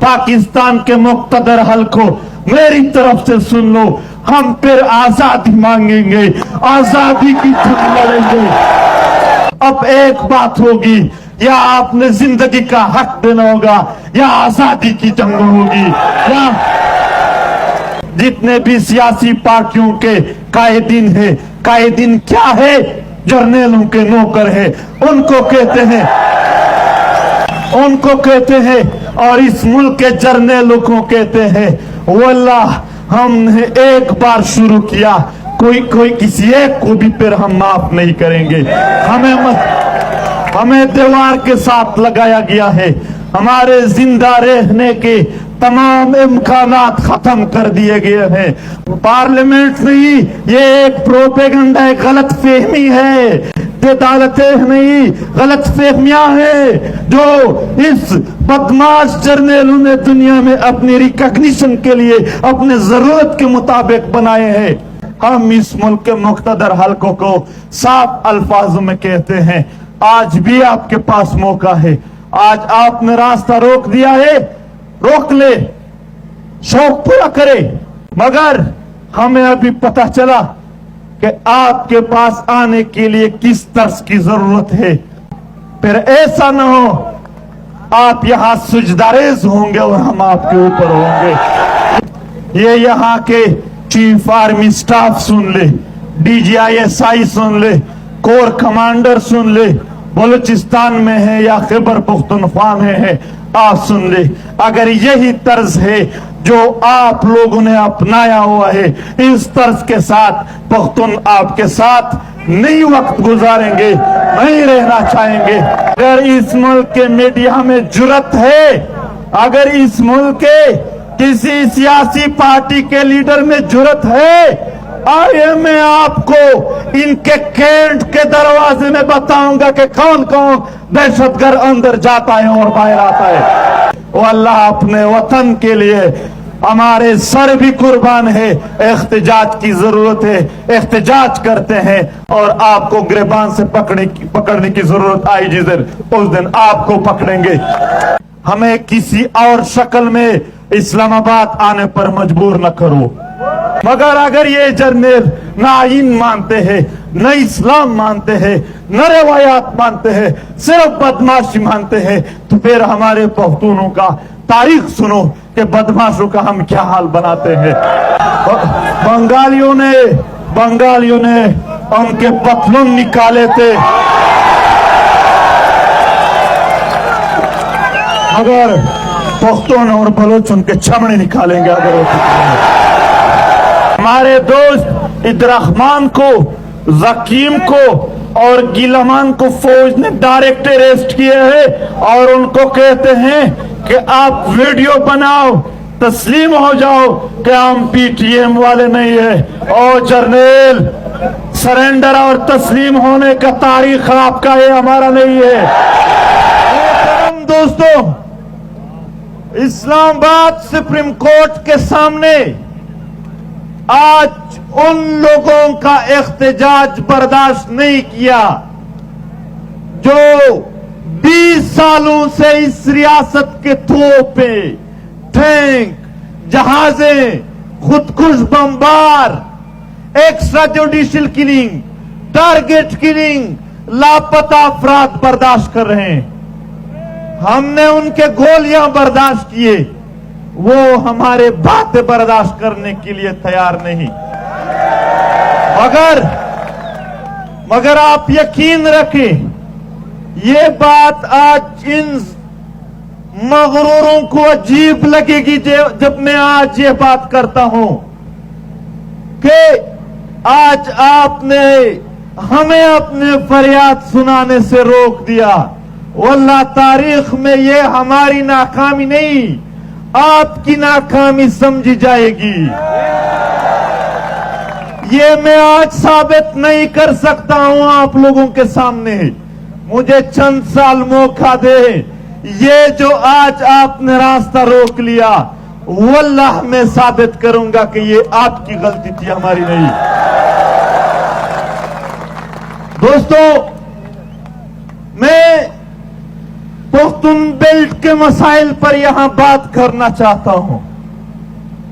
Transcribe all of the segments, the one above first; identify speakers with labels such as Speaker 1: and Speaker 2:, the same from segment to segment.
Speaker 1: पाकिस्तान के मुक्तदर हलको मेरी तरफ से सुन लो, हम फिर आजादी मांगेंगे, आजादी की जंग लड़ेंगे। अब एक बात होगी, या आपने जिंदगी का हक देना होगा या आजादी की जंग होगी। या जितने भी सियासी पार्टियों के कायदीन है, कायदीन क्या है? जर्नलों के नौकर है, उनको कहते हैं और इस मुल्क के जर्नलों को कहते हैं। वल्लाह हमने एक बार शुरू किया, कोई किसी एक को भी फिर हम माफ नहीं करेंगे। हमें दीवार के साथ लगाया गया है, हमारे जिंदा रहने के तमाम इम्कानात खत्म कर दिए गए हैं। पार्लियामेंट नहीं, ये एक प्रोपेगेंडा, एक गलत फहमी है, अदालतें नहीं, गलत फहमियां हैं जो इस बदमाश जर्नलों ने दुनिया में अपनी रिकॉग्निशन के लिए अपने जरूरत के मुताबिक बनाए हैं। हम इस मुल्क के मुक्तदर हलकों को साफ अल्फाजों में कहते हैं, आज भी आपके पास मौका है। आज आपने रास्ता रोक दिया है, रोक ले, शौक पूरा करे। मगर हमें अभी पता चला कि आपके पास आने के लिए किस तर्ज की जरूरत है। फिर ऐसा न हो आप यहां सुजदारेज होंगे और हम आपके ऊपर होंगे। ये यहां के चीफ आर्मी स्टाफ सुन ले, DGISI सुन ले, कोर कमांडर सुन ले, बलूचिस्तान में है या खैबर पख्तूनख्वा में है, आप सुन ले। अगर यही तर्ज है जो आप लोगों ने अपनाया हुआ है, इस तर्ज के साथ पख्तून आपके साथ नहीं वक्त गुजारेंगे, नहीं रहना चाहेंगे। अगर इस मुल्क के मीडिया में जुर्रत है, अगर इस मुल्क के किसी सियासी पार्टी के लीडर में जुर्रत है, आइए मैं आपको इनके कैंट के दरवाजे में बताऊंगा कि कौन कौन दहशतगर्द अंदर जाता है और बाहर आता है। वो अल्लाह अपने वतन के लिए हमारे सर भी कुर्बान है। एहतजाज की जरूरत है, एहतजाज करते हैं और आपको गिरबान से पकड़ने की जरूरत आई जिस दिन, उस दिन आपको पकड़ेंगे। हमें किसी और शक्ल में इस्लामाबाद आने पर मजबूर न करो। मगर अगर ये जर्नल न आईन मानते हैं, न इस्लाम मानते हैं, न रवायात मानते हैं, सिर्फ बदमाशी मानते हैं, तो फिर हमारे पख्तूनों का तारीख सुनो कि बदमाशों का हम क्या हाल बनाते हैं। बंगालियों ने उनके पतलून निकाले थे, मगर पख्तून और बलोच उनके चमड़े निकालेंगे। अगर हमारे दोस्त इब्दुर्रहमान को, जकीम को और गिलमान को फौज ने डायरेक्ट अरेस्ट किए हैं और उनको कहते हैं कि आप वीडियो बनाओ, तस्लीम हो जाओ कि हम PTM वाले नहीं है। और जर्नल, सरेंडर और तस्लीम होने का तारीख आपका है, हमारा नहीं है। दोस्तों, इस्लामाबाद सुप्रीम कोर्ट के सामने आज उन लोगों का एहतजाज बर्दाश्त नहीं किया जो 20 सालों से इस रियासत के तोपे, टैंक, जहाजें, खुदकुश बमबार, extra judicial killing, target killing, लापता अफराद बर्दाश्त कर रहे हैं। हमने उनके गोलियां बर्दाश्त किए, वो हमारे बातें बर्दाश्त करने के लिए तैयार नहीं। मगर आप यकीन रखें, ये बात आज इन मगरूरों को अजीब लगेगी जब मैं आज ये बात करता हूं कि आज आपने हमें अपने फरियाद सुनाने से रोक दिया। वल्लाह तारीख में ये हमारी नाकामी नहीं, आपकी नाकामी समझी जाएगी। ये मैं आज साबित नहीं कर सकता हूं आप लोगों के सामने, मुझे चंद साल मौका दे। ये जो आज आपने रास्ता रोक लिया, वल्लाह मैं साबित करूंगा कि ये आपकी गलती थी, हमारी नहीं। दोस्तों, मैं पख्तून बेल्ट के मसाइल पर यहां बात करना चाहता हूं।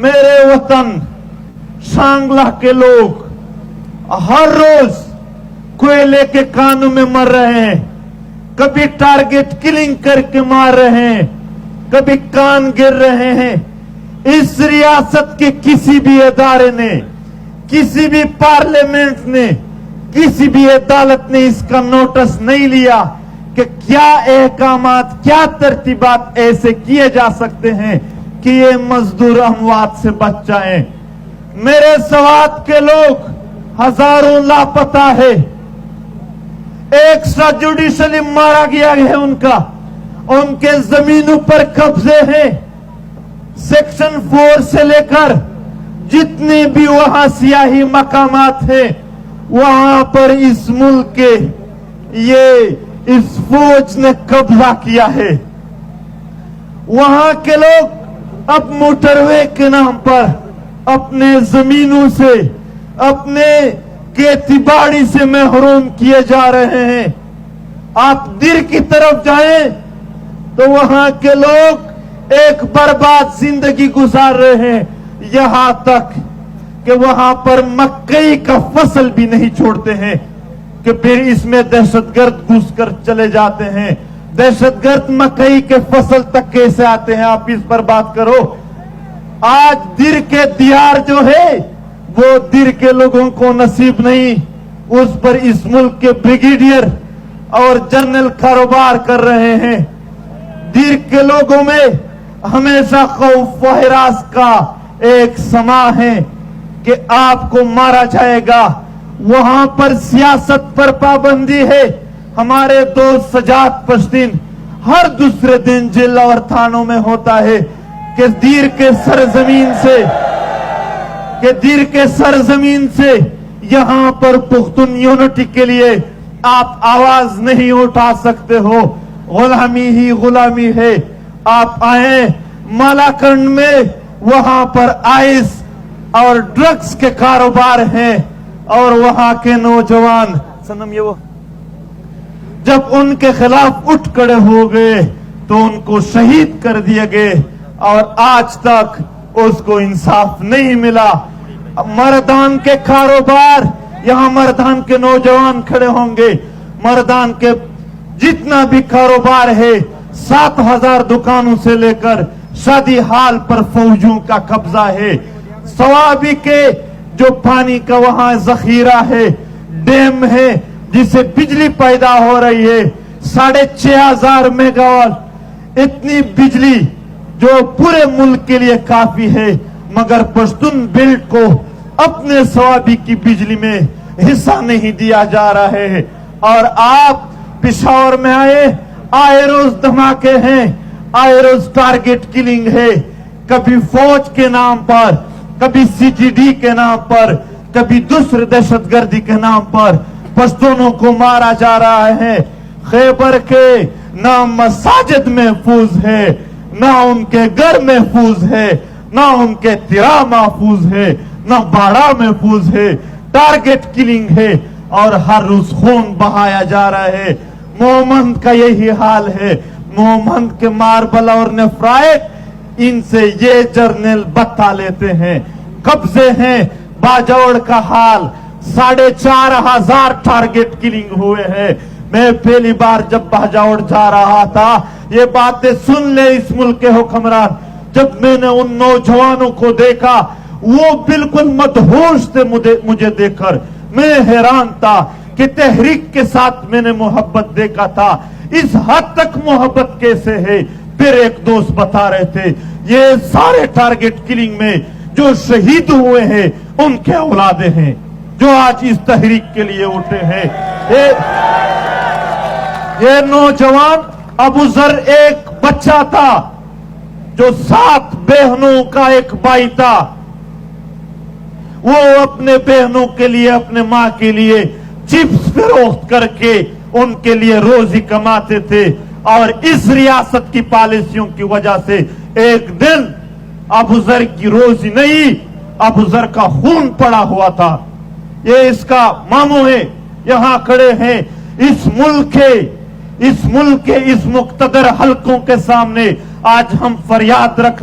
Speaker 1: मेरे वतन सांगला के लोग हर रोज कोयले के कानों में मर रहे हैं, कभी टारगेट किलिंग करके मार रहे हैं, कभी कान गिर रहे हैं। इस रियासत के किसी भी अदारे ने, किसी भी पार्लियामेंट ने, किसी भी अदालत ने इसका नोटिस नहीं लिया कि क्या अहकामात, क्या तरतीबात ऐसे किए जा सकते हैं कि ये मजदूर अमवात से बच जाएं। मेरे सवात के लोग हजारों लापता है, एक्स्ट्रा जुडिशली मारा गया है उनके जमीनों पर कब्जे हैं। सेक्शन 4 से लेकर जितने भी वहां सियाही मकामात हैं, वहां पर इस मुल्क के इस फौज ने कब्जा किया है। वहां के लोग अब मोटरवे के नाम पर अपने जमीनों से, अपने खेती-बाड़ी से महरूम किए जा रहे हैं। आप दिर की तरफ जाएं तो वहां के लोग एक बर्बाद जिंदगी गुजार रहे हैं, यहां तक कि वहां पर मकई का फसल भी नहीं छोड़ते हैं कि फिर इसमें दहशतगर्द घुसकर चले जाते हैं। दहशतगर्द मकई के फसल तक कैसे आते हैं, आप इस पर बात करो। आज दिर के दियार जो है वो दिर के लोगों को नसीब नहीं, उस पर इस मुल्क के ब्रिगेडियर और जनरल कारोबार कर रहे हैं। दिर के लोगों में हमेशा खौफ व हिरास का एक समा है कि आपको मारा जाएगा। वहां पर सियासत पर पाबंदी है। हमारे दोस्त सजाद पश्तीन हर दूसरे दिन जेल और थानों में होता है कि दीर के सरजमीन से यहां पर पुख्तून यूनिटी के लिए आप आवाज नहीं उठा सकते हो। गुलामी ही गुलामी है। आप आए मालाकंड में, वहां पर आइस और ड्रग्स के कारोबार हैं और वहां के नौजवान सनम ये वो जब उनके खिलाफ उठ खड़े हो गए तो उनको शहीद कर दिए गए और आज तक उसको इंसाफ नहीं मिला। मर्दान के कारोबार, यहां मर्दान के नौजवान खड़े होंगे। मर्दान के जितना भी कारोबार है, 7,000 दुकानों से लेकर शादी हाल पर फौजियों का कब्जा है। सवाबी के जो पानी का वहां जखीरा है, डैम है जिससे बिजली पैदा हो रही है, 6,500 मेगावाट, इतनी बिजली जो पूरे मुल्क के लिए काफी है। मगर पश्तून बेल्ट को अपने सवाबी की बिजली में हिस्सा नहीं दिया जा रहा है। और आप पिशावर में आए रोज धमाके हैं, आए रोज टारगेट किलिंग है, कभी फौज के नाम पर, कभी सीटीडी के नाम पर, कभी दूसरे दहशतगर्दी के नाम पर पश्तूनों को मारा जा रहा है। खैबर के ना मसाजिद महफूज है, ना उनके घर महफूज है, ना उनके तिरा महफूज है, ना बाड़ा महफूज है। टारगेट किलिंग है और हर रोज खून बहाया जा रहा है। मोहम्मद का यही हाल है। मोहम्मद के मार्बल और नेफ्राइट, इनसे ये जर्नल बता लेते हैं। कब्जे हैं। बाजौड़ का हाल, 4,500 टारगेट किलिंग हुए हैं। मैं पहली बार जब बाजौड़ जा रहा था, ये बातें सुन ले इस मुल्क के हुक्मरान, जब मैंने उन नौजवानों को देखा, वो बिल्कुल मदहोश थे मुझे देखकर। मैं हैरान था कि तहरीक के साथ मैंने मोहब्बत देखा था, इस हद तक मोहब्बत कैसे है। फिर एक दोस्त बता रहे थे, ये सारे टारगेट किलिंग में जो शहीद हुए हैं उनके औलादे हैं जो आज इस तहरीक के लिए उठे हैं। ये नौजवान अबू जर एक बच्चा था जो 7 बहनों का एक भाई था। वो अपने बहनों के लिए, अपने मां के लिए चिप्स फरोख्त करके उनके लिए रोजी कमाते थे। और इस रियासत की पॉलिसियों की वजह से एक दिन अबू जर की रोजी नहीं, अबू जर का खून पड़ा हुआ था। ये इसका मामू है, यहां खड़े हैं। इस मुल्क के इस मुल्क के इस मुक्तदर हलकों के सामने आज हम फरियाद रख